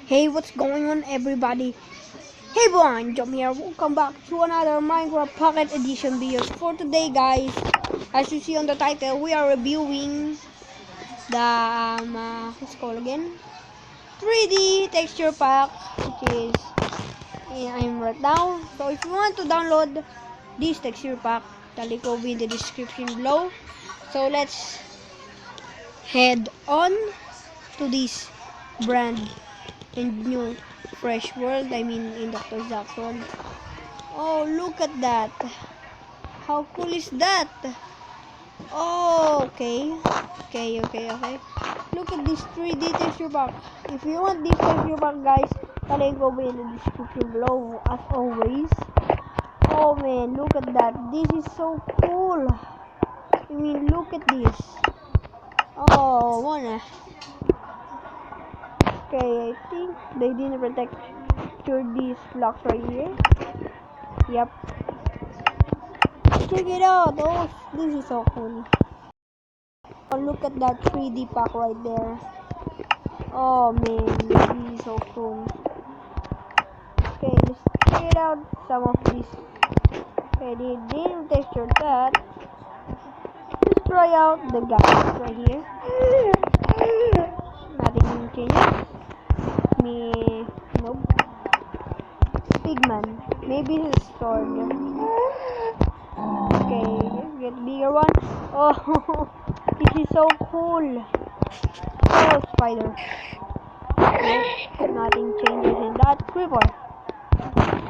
Hey, what's going on, everybody? Hey everyone, Jom here. Welcome back to another Minecraft Pocket Edition videos. For today, guys, as you see on the title, we are reviewing the what's it called again? 3D texture pack, which is I'm right now. So if you want to download this texture pack, the link will be in the description below. So let's head on to this brand and new fresh world. I mean, in Dr. Zack's world. Oh, look at that. How cool is that? Oh, okay. Okay. Look at this 3D texture pack. If you want this texture pack, guys, the link will be in the description below, as always. Oh man, look at that. This is so cool. I mean, look at this. Oh, wanna. Okay, I think they didn't protect these blocks right here. Yep. Check it out. Oh, this is so cool. Oh, look at that 3D pack right there. Oh man, this is so cool. Okay, let's check it out. Some of these. Okay, they didn't texture that. Let's try out the guys right here. Nothing changes. Me, nope. Pigman. Maybe his sword. Okay, let's get bigger one. Oh, this is so cool. Oh, spider. Nope, nothing changes in that. Creeper.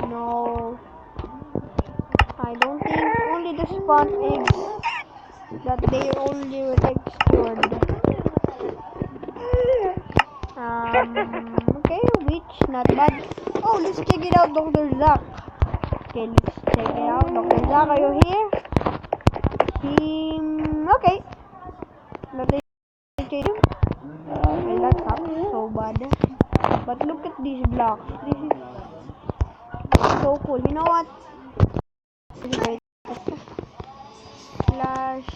No. I don't think only the spawn eggs that they only were textured. Okay, which not bad. Oh, let's check it out, Dr. Zack. Okay, let's check it out. Dr. Zack, are you here? Okay. Nothing changed. Okay, that's not so bad. But look at these blocks. This is so cool. You know what? Wait. Slash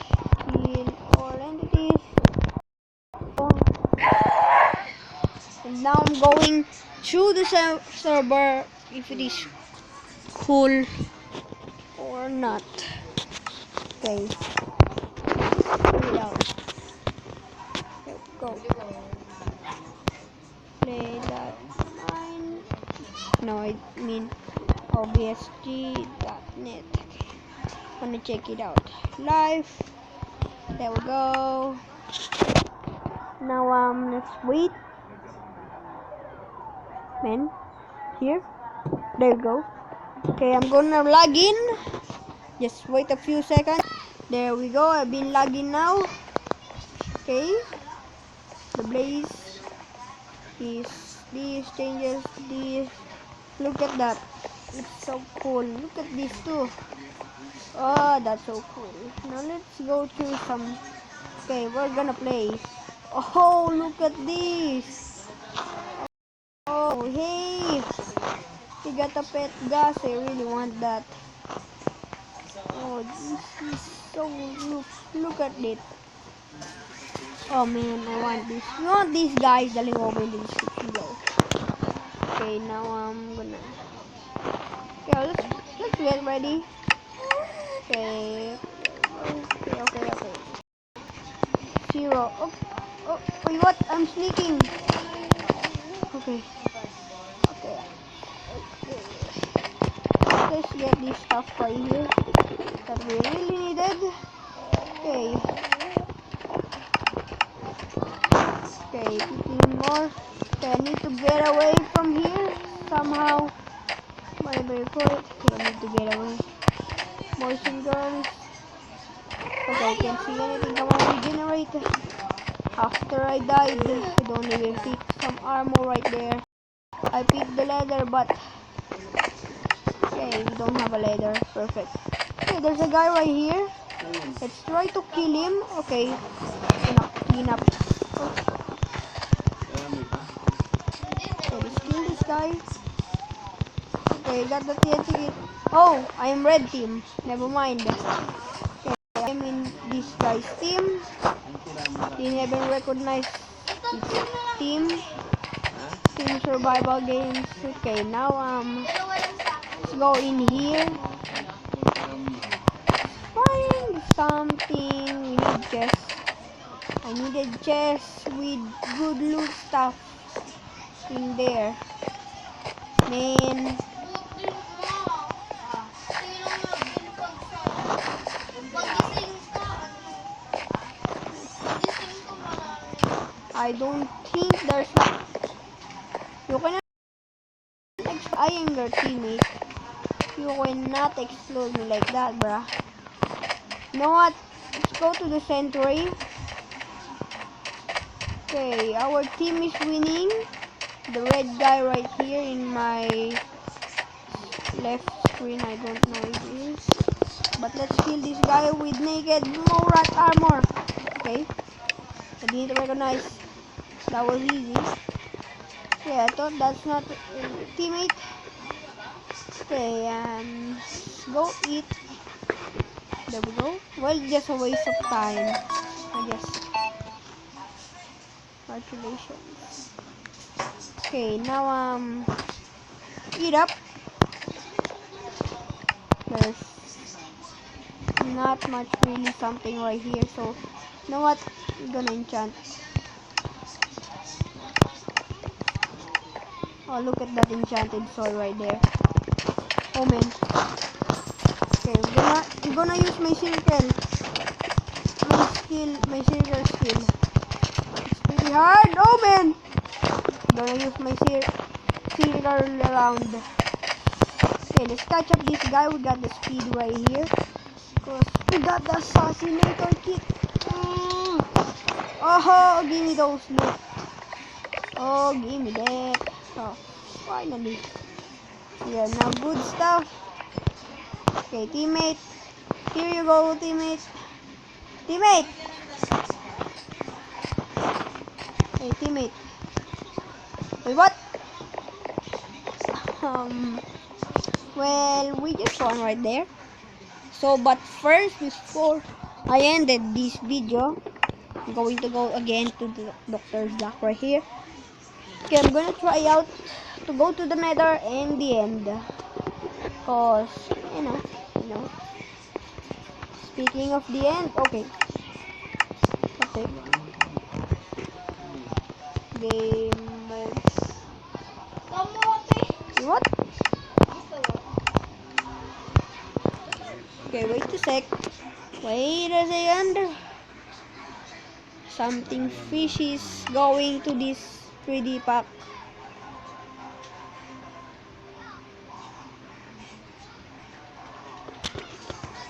kill all entities. And now I'm going through the server if it is cool or not. Okay. Check it out. Let's go. Play that mine. No, I mean obsg.net. Wanna check it out live. There we go. Now let's wait. Man, here. There we go. Okay, I'm gonna log in. Just wait a few seconds. There we go. I've been logging now. Okay. The blaze is these changes. These. Look at that. It's so cool. Look at this too. Oh, that's so cool. Now let's go through some. Okay, we're gonna play. Oh, look at this. Oh, hey. You got a pet gas. I really want that. Oh, this is so. Look at it. Oh man, I want this. You want these guys? The link over in the description below. Okay, now I'm gonna. Okay, let's get ready. Okay. Okay. 0. Oh, wait, what? I'm sneaking. Okay. Let's get this stuff right here that we really needed. Okay. Okay, 15 more. Okay, I need to get away from here somehow. Whatever you call it. Okay, I need to get away. Motion guns. Okay, I can't see anything. Come on, regenerate. After I died, I don't even pick some armor right there. I picked the leather, but okay, we don't have a leather. Perfect. Okay, there's a guy right here. Let's try to kill him. Okay, clean up. Okay, let's kill this guy. Okay, got the TNT. Oh, I am red team. Never mind. Okay, I'm in this guy's team. Didn't even recognize his team. Team some survival games. Okay, now let's go in here. Find something. We need chest. I needed chest with good loot stuff in there. Man, I don't think there's a... You cannot... I am your teammate. You cannot explode me like that, bruh. You know what? Let's go to the century. Okay, our team is winning. The red guy right here in my left screen, I don't know who it is. But let's kill this guy with naked Morat armor. Okay. I didn't recognize. That was easy. Yeah, I thought that's not a teammate. Okay, go eat. There we go. Well, just a waste of time, I guess. Congratulations. Okay, now eat up. There's not much really something right here, so you know what? I'm gonna enchant. Oh, look at that enchanted sword right there. Oh man. Okay, I'm gonna use my circle. My circle skill. It's pretty hard. Oh man. I'm gonna use my circle around. Okay, let's catch up this guy. We got the speed right here. Cause we got the assassinator kit. Oh, give me those loot. Oh, give me that. Oh, finally. Yeah, now good stuff. Okay, teammate. Here you go, teammate. Teammate! Hey, teammate. Wait, what? Well, we just won right there. So, but first, before I ended this video, I'm going to go again to the Doctor's Dock right here. Okay, I'm gonna try out to go to the Nether in the end. Cause, you know. Speaking of the end, okay. Game mode. What? Okay, wait a sec. Wait a second. Something fishy is going to this 3D pack.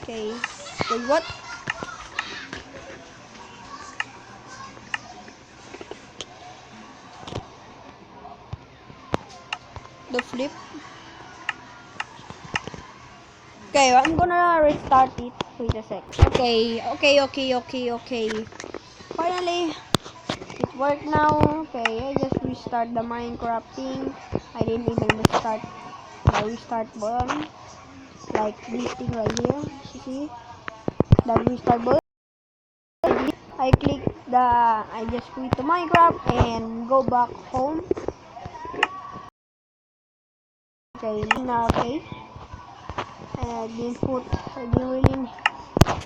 Okay. Wait, what? The flip. Okay, I'm gonna restart it. Wait a sec. Okay. Finally, it worked now. Okay, I just restart the Minecraft thing. I didn't even restart the restart button. Like this thing right here. You see? The restart button. I click I just quit the Minecraft and go back home. Okay, now, okay. I didn't really.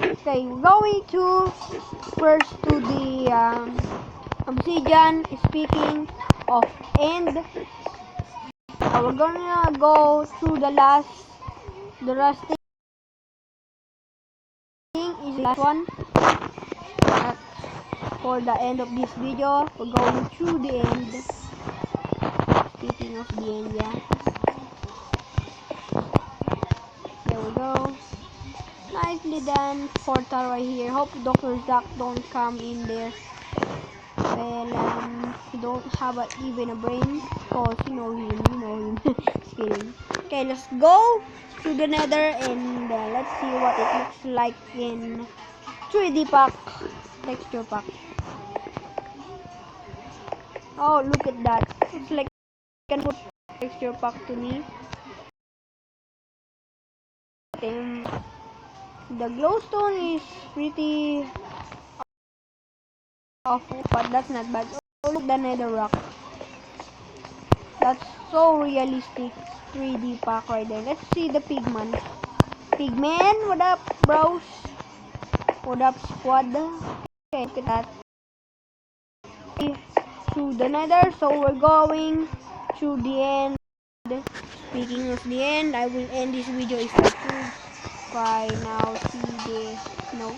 Okay, we're going to first to the obsidian. Speaking of end, we're gonna go to the last thing is the last one. For the end of this video, we're going through the end. Speaking of the end, yeah. There we go. Nicely done. Portal right here. Hope Dr. Zack don't come in there. Well, he don't have even a brain. Cause you know him. Just kidding. Okay, let's go to the Nether and let's see what it looks like in 3D pack, texture pack. Oh, look at that. It's like I can put texture pack to me. The glowstone is pretty awful, but that's not bad. Oh, look, the nether rock. That's so realistic. 3D pack right there. Let's see the Pigman. Pigman, what up, bros? What up, squad? Okay, look at that. To the nether, so we're going to the end. Speaking of the end, I will end this video if I could. By now, see the no,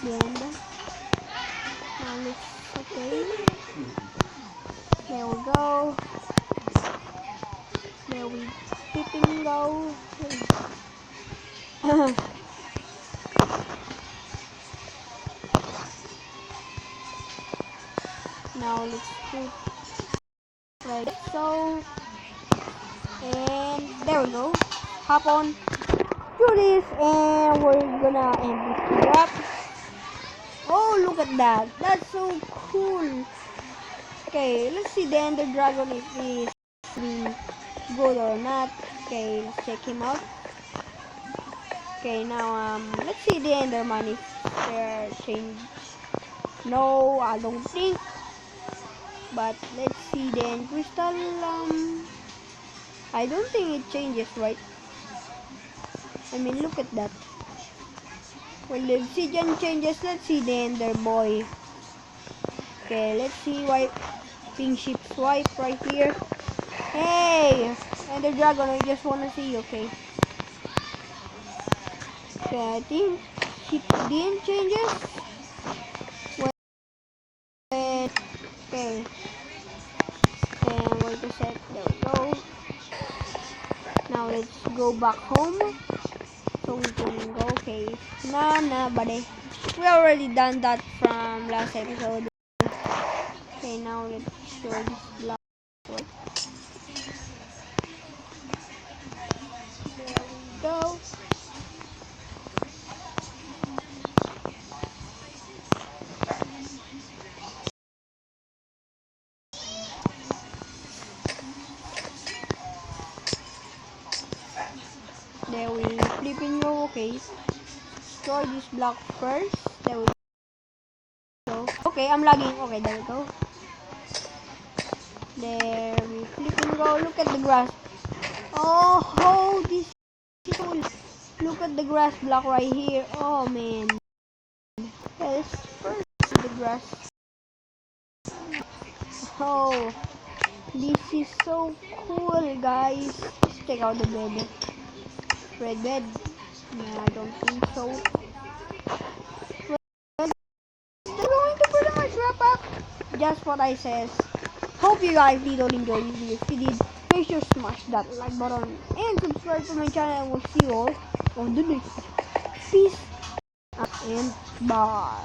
the end. Now let's okay. There we go. There we flipping go. Now let's put like so, and there we go. Hop on, do this, and we're gonna end this video up. Oh, look at that! That's so cool. Okay, let's see the Ender Dragon if he's good or not. Okay, let's check him out. Okay, now let's see the Enderman if they're changed. No, I don't think. But let's see the End Crystal. I don't think it changes, right? I mean, look at that. When the obsidian changes, let's see the Ender Boy. Okay, let's see why pink ship swipe right here. Hey, Ender Dragon, I just wanna see. Okay. Okay, I think she didn't changes. Wait, okay. And wait a sec. There we go. Now let's go back home. So we can go. Okay. Nah, buddy. We already done that from last episode. Okay, now let's show this block. There we go. There we flipping go. Okay. Destroy this block first. There we go. Okay, I'm lagging. Okay, there we go. There we flipping go. Look at the grass. Oh, this is cool. Look at the grass block right here. Oh man. Let's first see the grass. Oh, this is so cool, guys. Let's check out the bed. Red bed. No, I don't think so. Well, still going to pretty much wrap up. Just what I says. Hope you guys did all enjoy this video. If you did, make sure to smash that like button and subscribe to my channel. And we'll see you all on the next. Peace and bye.